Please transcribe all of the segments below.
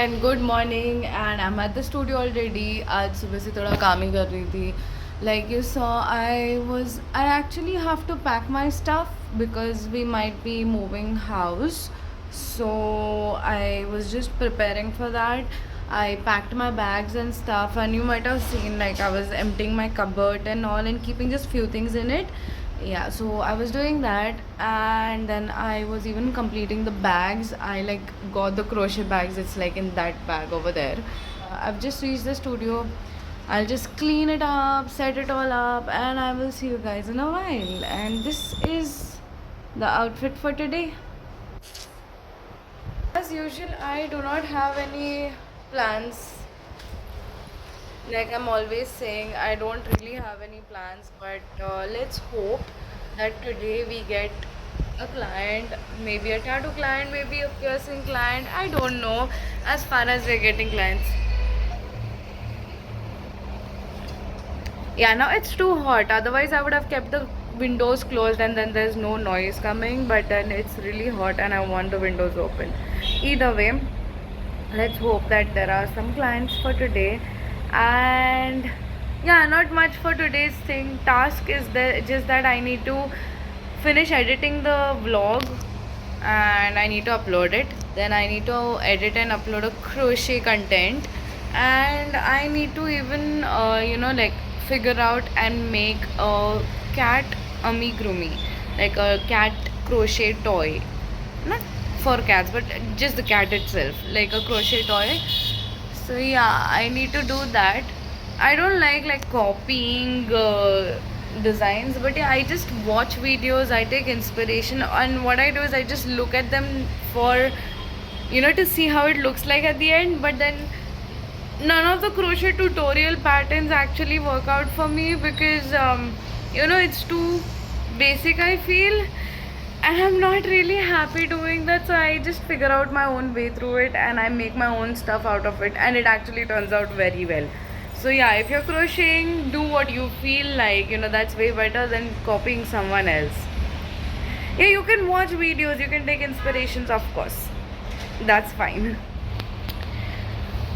And good morning and I am at the studio already. आज सुबह से थोड़ा काम ही कर रही थी. Like you saw I actually have to pack my stuff because we might be moving house. So I was just preparing for that. I packed my bags and stuff, and you might have seen like I was emptying my cupboard and all and keeping just few things in it. Yeah, so I was doing that, and then I was even completing the bags. I like got the crochet bags. It's like in that bag over there. I've just reached the studio. I'll just clean it up, set it all up, and I will see you guys in a while. And this is the outfit for today. As usual, I do not have any plans. Like I'm always saying, I don't really have any plans, but let's hope that today we get a client, maybe a tattoo client, maybe a piercing client. I don't know as far as we're getting clients. Yeah, now it's too hot. Otherwise, I would have kept the windows closed and then there's no noise coming. But then it's really hot and I want the windows open. Either way, let's hope that there are some clients for today. And yeah, not much for today's task is just that I need to finish editing the vlog and I need to upload it. Then I need to edit and upload a crochet content, and I need to even like figure out and make a cat amigurumi, like a cat crochet toy, not for cats but just the cat itself, like a crochet toy. So yeah, I need to do that. I don't like copying designs, but yeah, I just watch videos, I take inspiration, and what I do is I just look at them for to see how it looks like at the end. But then none of the crochet tutorial patterns actually work out for me because it's too basic, I feel, and I'm not really happy doing that. So I just figure out my own way through it and I make my own stuff out of it, and it actually turns out very well. So yeah, if you're crocheting, do what you feel like, that's way better than copying someone else. Yeah, you can watch videos, you can take inspirations, of course, that's fine.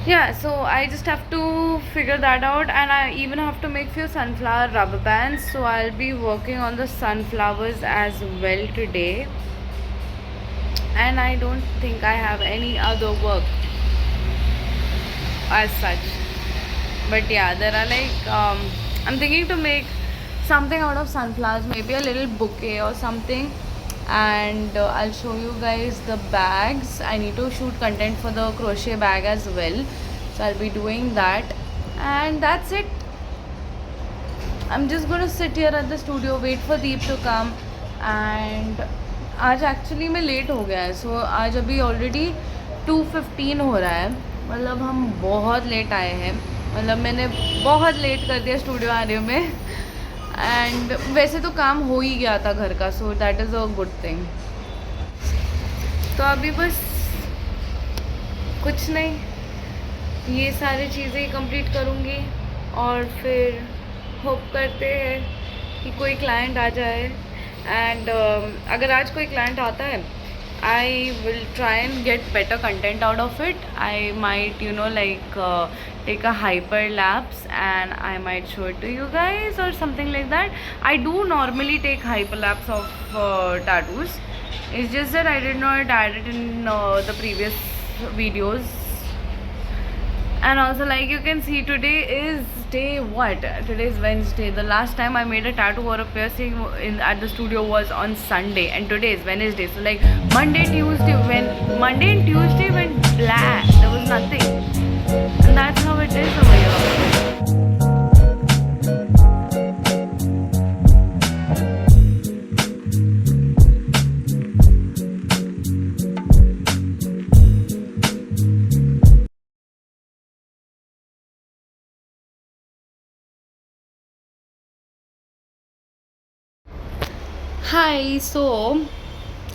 Yeah, so I just have to figure that out, and I even have to make few sunflower rubber bands. So I'll be working on the sunflowers as well today, and I don't think I have any other work as such. But yeah, there are I'm thinking to make something out of sunflowers, maybe a little bouquet or something. And I'll show you guys the bags. I need to shoot content for the crochet bag as well, so I'll be doing that. And that's it. I'm just gonna sit here at the studio, wait for Deep to come. And आज actually में late हो गया है. सो आज अभी already 2:15 हो रहा है. मतलब हम बहुत लेट आए हैं. मतलब मैंने बहुत लेट कर दिया स्टूडियो आने में. एंड वैसे तो काम हो ही गया था घर का, so that is a good thing. तो अभी बस कुछ नहीं, ये सारी चीज़ें कंप्लीट करूँगी और फिर होप करते हैं कि कोई क्लाइंट आ जाए. एंड अगर आज कोई क्लाइंट आता है, I will try and get better content out of it. I might take a hyperlapse and I might show it to you guys or something like that. I do normally take hyperlapse of tattoos. It's just that I did not add it in the previous videos. And also, like you can see, today is day what? Today is Wednesday. The last time I made a tattoo or a piercing at the studio was on Sunday, and today is Wednesday. So like Monday and Tuesday went black. There was nothing, and that's how it is over here. Hi, so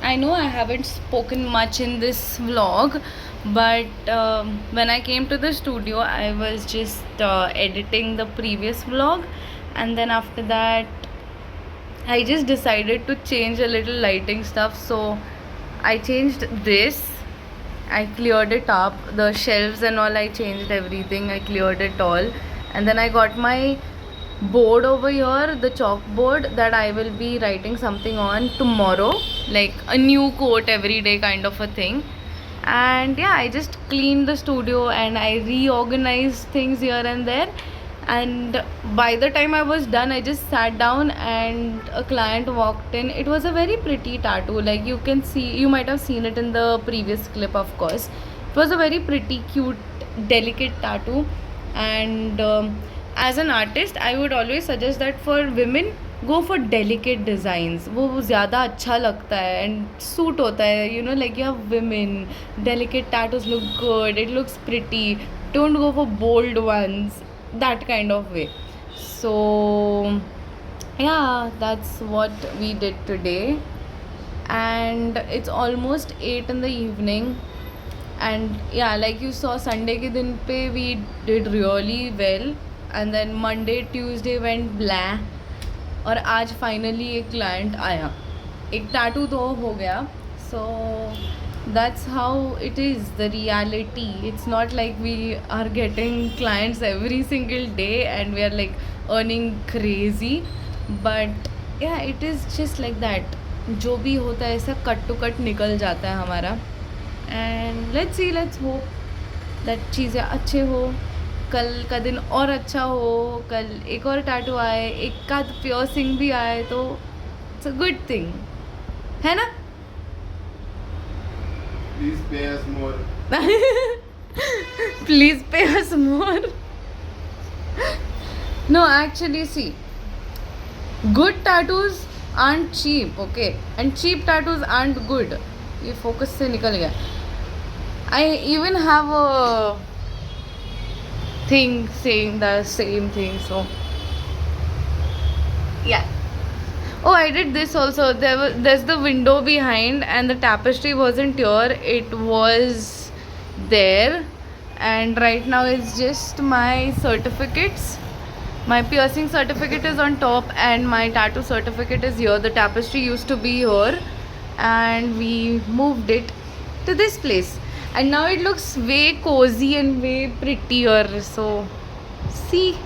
I know I haven't spoken much in this vlog, but when I came to the studio, I was just editing the previous vlog, and then after that, I just decided to change a little lighting stuff. So I changed this, I cleared it up. The shelves and all, I changed everything. I cleared it all. And then I got my board over here, the chalkboard that I will be writing something on tomorrow. Like a new quote every day kind of a thing. And yeah, I just cleaned the studio and I reorganized things here and there. And by the time I was done, I just sat down and a client walked in. It was a very pretty tattoo. Like you can see, you might have seen it in the previous clip, of course. It was a very pretty, cute, delicate tattoo. And as an artist, I would always suggest that for women, go for delicate designs. वो ज़्यादा अच्छा लगता है and suit होता है. You know, like you have women, delicate tattoos look good. It looks pretty. Don't go for bold ones. That kind of way. So yeah, that's what we did today. And it's almost 8 in the evening. And yeah, like you saw, Sunday के दिन पे we did really well. And then Monday, Tuesday went blah. और आज finally एक client आया, एक tattoo तो हो गया. So that's how it is the reality. It's not like we are getting clients every single day and we are like earning crazy, but yeah it is just like that. जो भी होता है ऐसा cut to cut निकल जाता है हमारा. And let's see, let's hope that चीज़ें अच्छे हो, कल का दिन और अच्छा हो, कल एक और टैटू आए, एक का पियर्सिंग भी आए, तो इट्स अ गुड थिंग, है ना? Please pay us more. Please pay us more. No, actually, see, good tattoos aren't cheap, okay? And cheap tattoos aren't good. ये फोकस से निकल गया. I even have a thing saying the same thing, so yeah. Oh, I did this also. There's the window behind and the tapestry wasn't here, it was there. And right now it's just my certificates. My piercing certificate is on top and my tattoo certificate is here. The tapestry used to be here and we moved it to this place. And now it looks way cozy and way prettier. So, see,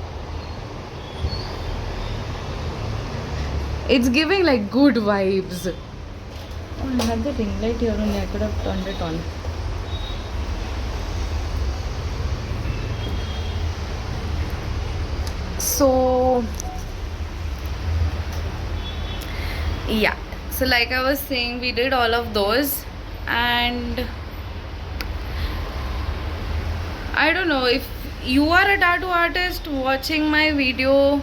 it's giving like good vibes. Oh, I had the ring light here only. I could have turned it on. So, yeah. So, like I was saying, we did all of those, and I don't know if you are a tattoo artist watching my video.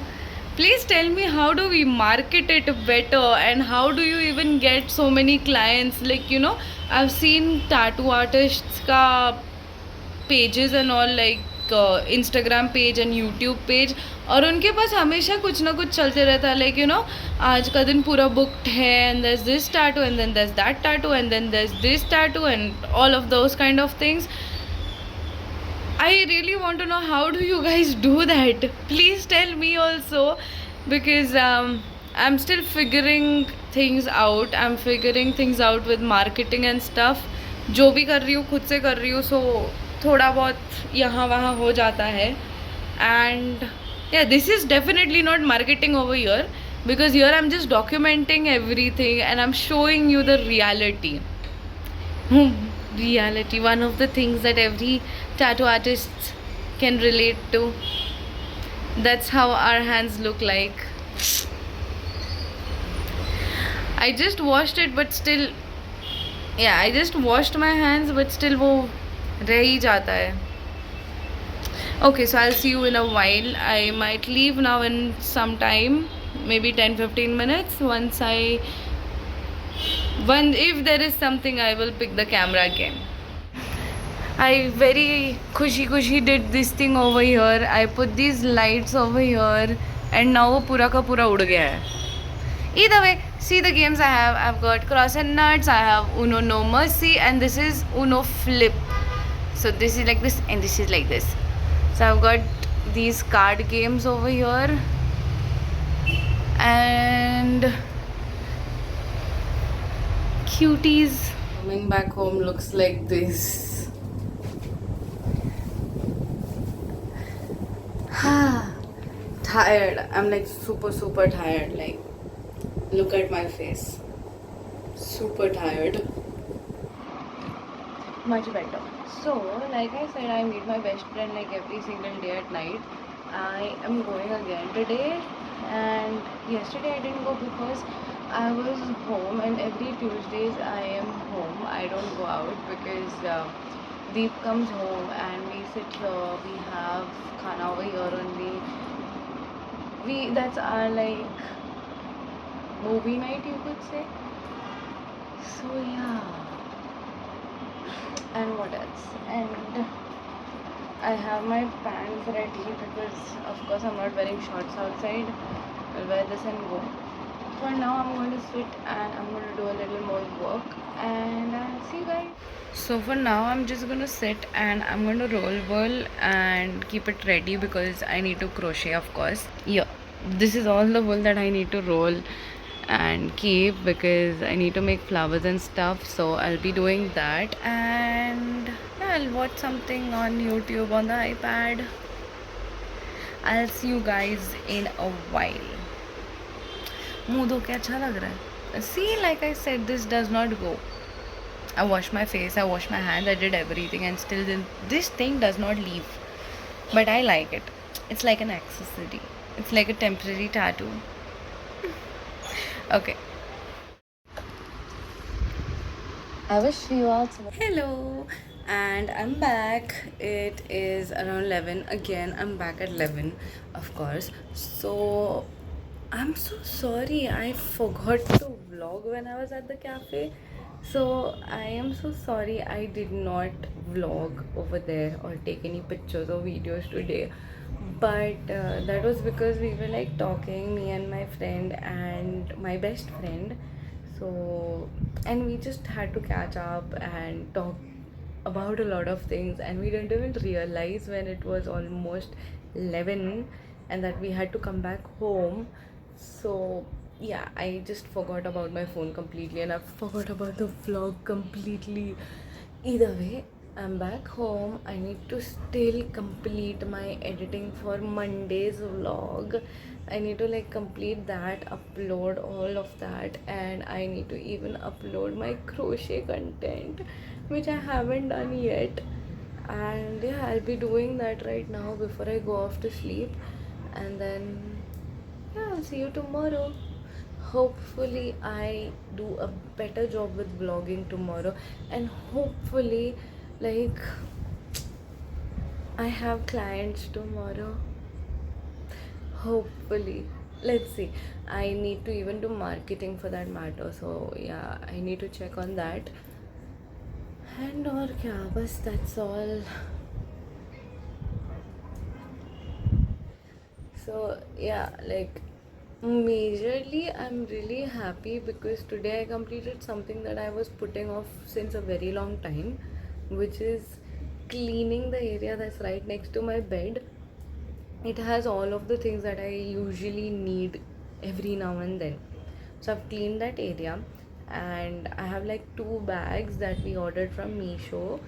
Please tell me, how do we market it better and how do you even get so many clients? Like, you know, I've seen tattoo artists ka pages and all, like Instagram page and YouTube page, और उनके पास हमेशा कुछ ना कुछ चलते रहता है. Like, you know, आज का दिन पूरा booked है and there's this tattoo and then there's that tattoo and then there's this tattoo and all of those kind of things. I really want to know, how do you guys do that? Please tell me also, because I'm still figuring things out. I'm figuring things out with marketing and stuff. जो भी कर रही हूँ खुद से कर रही हूँ, so थोड़ा बहुत यहाँ वहाँ हो जाता है. And yeah, this is definitely not marketing over here, because here I'm just documenting everything and I'm showing you the reality. Reality, one of the things that every tattoo artist can relate to. That's how our hands look like. I just washed it, but still, yeah, I just washed my hands, but still वो रह ही जाता है. Okay, so I'll see you in a while. I might leave now in some time, maybe 10-15 minutes. If there is something, I will pick the camera again. I very khushi did this thing over here. I put these lights over here and now वो पूरा का पूरा उड़ गया है. Either way, see the games I have. I've got Cross and Nuts, I have Uno No Mercy, and this is Uno Flip. So this is like this and this is like this. So I've got these card games over here. And cuties. Coming back home looks like this. tired. I'm like super tired. Like, look at my face. Super tired. Much better. So, like I said, I meet my best friend like every single day at night. I am going again today, and yesterday I didn't go because I was home, and every Tuesdays I am home. I don't go out because Deep comes home and we sit here. We have khana over here only. That's our like movie night, you could say. So yeah, and what else? And I have my pants ready because of course I'm not wearing shorts outside. I'll wear this and go. For now I'm going to sit and I'm going to do a little more work and I'll see you guys. So for now I'm just going to sit and I'm going to roll wool and keep it ready because I need to crochet, of course. Yeah, this is all the wool that I need to roll and keep because I need to make flowers and stuff, so I'll be doing that. And yeah, I'll watch something on YouTube on the iPad. I'll see you guys in a while. मुंह धो के अच्छा लग रहा है. See, like I said, this does not go. I wash my face, I wash my hands, I did everything, and still this thing does not leave. But I like it. It's like an accessory. It's like a temporary tattoo. Okay. I wish you all hello, and I'm back. It is around 11 again. I'm back at 11, of course. So I'm so sorry. I forgot to vlog when I was at the cafe. So I am so sorry I did not vlog over there or take any pictures or videos today. But that was because we were like talking, me and my friend and my best friend. So, and we just had to catch up and talk about a lot of things, and we didn't even realize when it was almost 11 and that we had to come back home. So yeah, I just forgot about my phone completely and I forgot about the vlog completely. Either way, I'm back home. I need to still complete my editing for Monday's vlog. I need to like complete that, upload all of that, and I need to even upload my crochet content, which I haven't done yet. And yeah, I'll be doing that right now before I go off to sleep. And then yeah, I'll see you tomorrow. Hopefully I do a better job with vlogging tomorrow, and hopefully like I have clients tomorrow. Hopefully, let's see. I need to even do marketing for that matter, so yeah, I need to check on that. And or kya, bas that's all. So yeah, like majorly I'm really happy because today I completed something that I was putting off since a very long time, which is cleaning the area that's right next to my bed. It has all of the things that I usually need every now and then. So I've cleaned that area, and I have like two bags that we ordered from Meesho,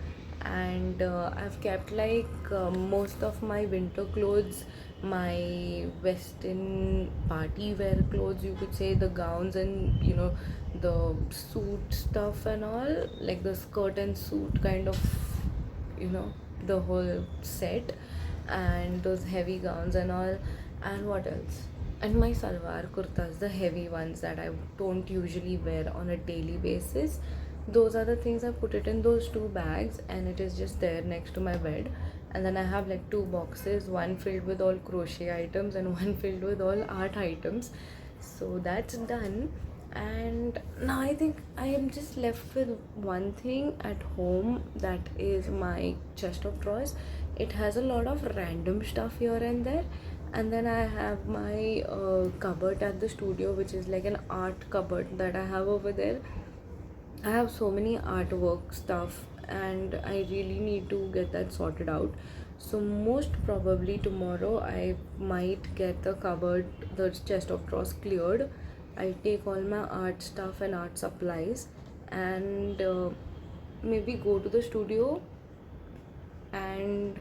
and I've kept like most of my winter clothes, my western party wear clothes, you could say, the gowns and the suit stuff and all, like the skirt and suit kind of, you know the whole set, and those heavy gowns and all. And what else? And my salwar kurtas, the heavy ones that I don't usually wear on a daily basis. Those are the things I put it in those two bags, and it is just there next to my bed. And then I have like two boxes, one filled with all crochet items and one filled with all art items. So that's done. And now I think I am just left with one thing at home, that is my chest of drawers. It has a lot of random stuff here and there. And then I have my cupboard at the studio, which is like an art cupboard that I have over there. I have so many artwork stuff, and I really need to get that sorted out. So most probably tomorrow I might get the cupboard, the chest of drawers cleared. I'll take all my art stuff and art supplies, and maybe go to the studio and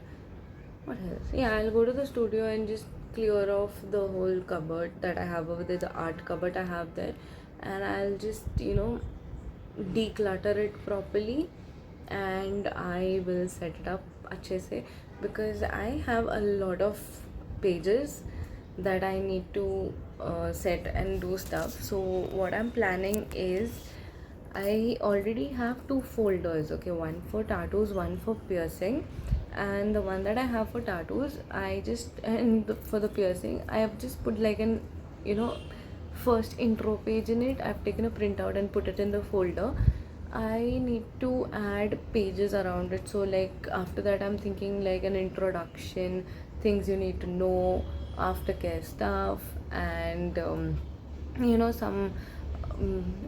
What else? Yeah, I'll go to the studio and just clear off the whole cupboard that I have over there, the art cupboard I have there, and I'll just, declutter it properly, and I will set it up अच्छे से, because I have a lot of pages that I need to set and do stuff. So what I'm planning is, I already have two folders, okay, one for tattoos, one for piercing. And the one that I have for tattoos, I just, for the piercing, I have just put like an, you know, first intro page in it. I've taken a printout and put it in the folder. I need to add pages around it. So, like, after that, I'm thinking like an introduction, things you need to know, aftercare stuff, and some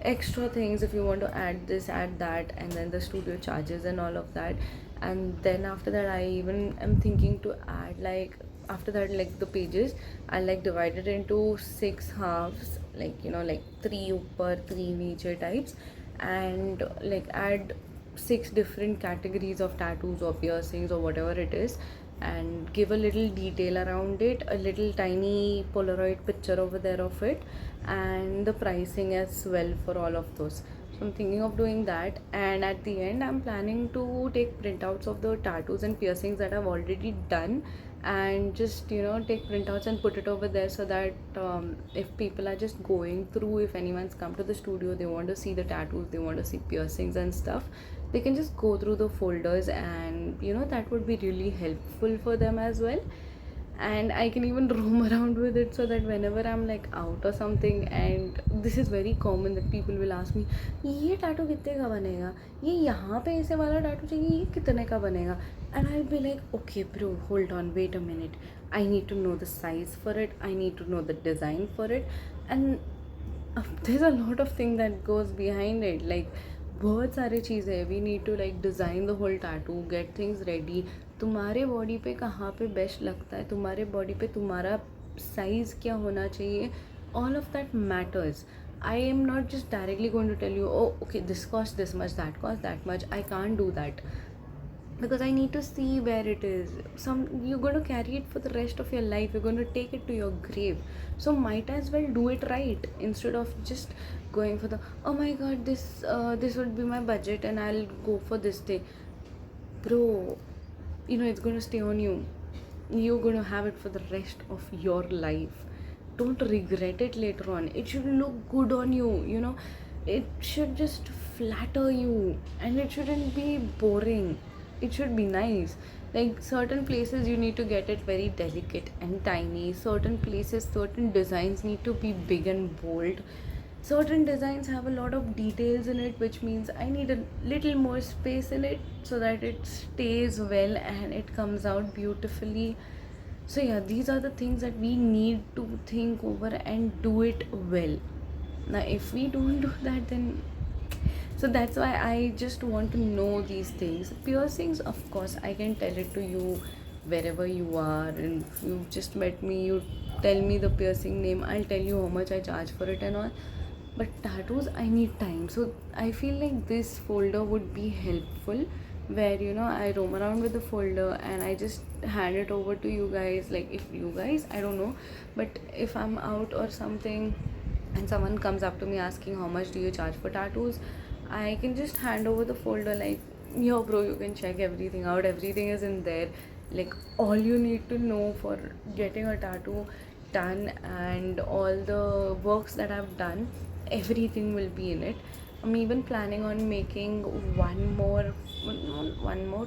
extra things if you want to add this, add that, and then the studio charges and all of that. And then after that, I even am thinking to add, like, after that, like, the pages I like divide it into six halves, like, like three upper, three niche types, and like add six different categories of tattoos or piercings or whatever it is, and give a little detail around it, a little tiny Polaroid picture over there of it, and the pricing as well for all of those. So I'm thinking of doing that, and at the end I'm planning to take printouts of the tattoos and piercings that I've already done, and just take printouts and put it over there, so that if people are just going through, if anyone's come to the studio, they want to see the tattoos, they want to see piercings and stuff, they can just go through the folders, and that would be really helpful for them as well. And I can even roam around with it, so that whenever I'm like out or something, and this is very common that people will ask me, ये tattoo कितने का बनेगा, ये यहाँ पे ऐसे वाला tattoo चाहिए, ये कितने का बनेगा. And I'll be like, okay bro, hold on, wait a minute, I need to know the size for it, I need to know the design for it, and there's a lot of thing that goes behind it, like बहुत सारी चीज़ें हैं. We need to like design the whole tattoo, get things ready. तुम्हारे body पे कहाँ पे best लगता है, तुम्हारे बॉडी पे तुम्हारा साइज़ क्या होना चाहिए, all of that matters. I am not just directly going to tell you, oh okay, this costs this much, that costs that much. I can't do that, because I need to see where it is. You're going to carry it for the rest of your life, you're going to take it to your grave, so might as well do it right, instead of just going for the, oh my god, this would be my budget and I'll go for this day. Bro, it's going to stay on you, you're going to have it for the rest of your life. Don't regret it later on. It should look good on you. It should just flatter you, and it shouldn't be boring. It should be nice. Like, certain places you need to get it very delicate and tiny, certain places, certain designs need to be big and bold, certain designs have a lot of details in it, which means I need a little more space in it, so that it stays well and it comes out beautifully. So yeah, these are the things that we need to think over and do it well. Now if we don't do that, then, so that's why I just want to know these things. Piercings, of course, I can tell it to you wherever you are, and if you just met me, you tell me the piercing name, I'll tell you how much I charge for it and all. But tattoos, I need time. So I feel like this folder would be helpful, where I roam around with the folder and I just hand it over to you guys. Like, if you guys, I don't know, but if I'm out or something and someone comes up to me asking how much do you charge for tattoos, I can just hand over the folder, like, yo bro, you can check everything out, everything is in there. Like, all you need to know for getting a tattoo done, and all the works that I've done, everything will be in it. I'm even planning on making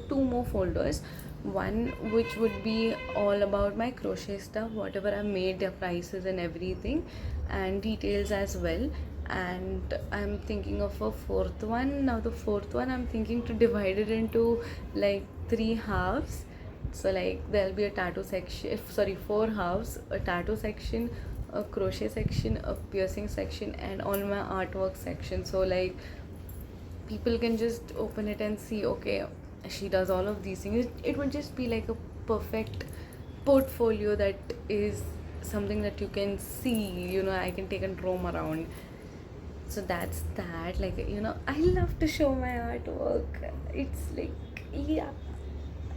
two more folders. One which would be all about my crochet stuff, whatever I made, their prices and everything, and details as well. And I'm thinking of a fourth one. Now the fourth one, I'm thinking to divide it into like three halves. So like, there'll be a tattoo section, sorry, four halves: a tattoo section, a crochet section, a piercing section, and all my artwork section. So like, people can just open it and see, okay, she does all of these things. It would just be like a perfect portfolio that is something that you can see, I can take and roam around. So that's that. Like, I love to show my artwork. It's like, yeah,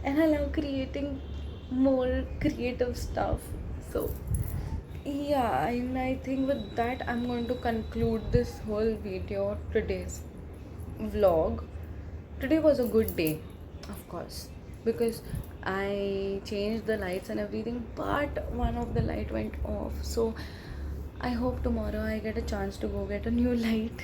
and I love creating more creative stuff. So yeah, and I think with that I'm going to conclude this whole video, today's vlog. Today was a good day, of course, because I changed the lights and everything, but one of the light went off. So I hope tomorrow I get a chance to go get a new light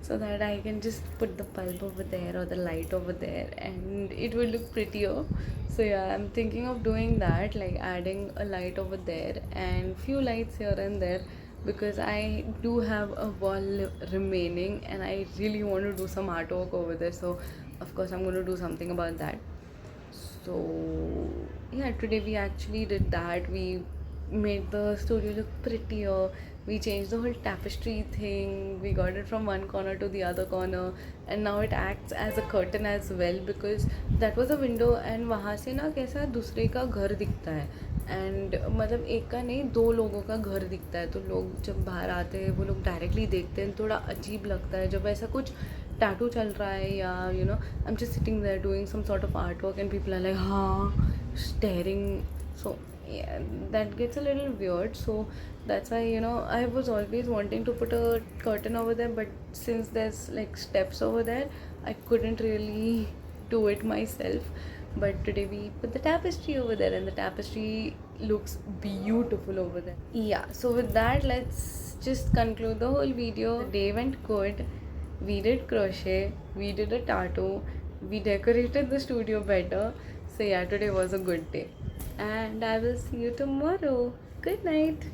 so that I can just put the bulb over there or the light over there and it will look prettier. So yeah, I'm thinking of doing that, like adding a light over there and few lights here and there, because I do have a wall remaining and I really want to do some artwork over there. So of course I'm going to do something about that. So yeah, today we actually did that. We made the studio look prettier. We changed the whole tapestry thing. We got it from one corner to the other corner, and now it acts as a curtain as well, because that was a window and वहाँ से ना कैसा दूसरे का घर दिखता है, and मतलब एक का नहीं, दो लोगों का घर दिखता है. तो लोग जब बाहर आते हैं वो लोग डायरेक्टली देखते हैं, थोड़ा अजीब लगता है जब ऐसा कुछ टैटू चल रहा है, या I am just sitting there doing some sort of art work and people are like हाँ staring. So yeah, that gets a little weird. So that's why I was always wanting to put a curtain over there, but since there's like steps over there, I couldn't really do it myself. But today we put the tapestry over there and the tapestry looks beautiful over there. Yeah, so with that, let's just conclude the whole video. The day went good. We did crochet, we did a tattoo, we decorated the studio better. So yeah, today was a good day and I will see you tomorrow. Good night.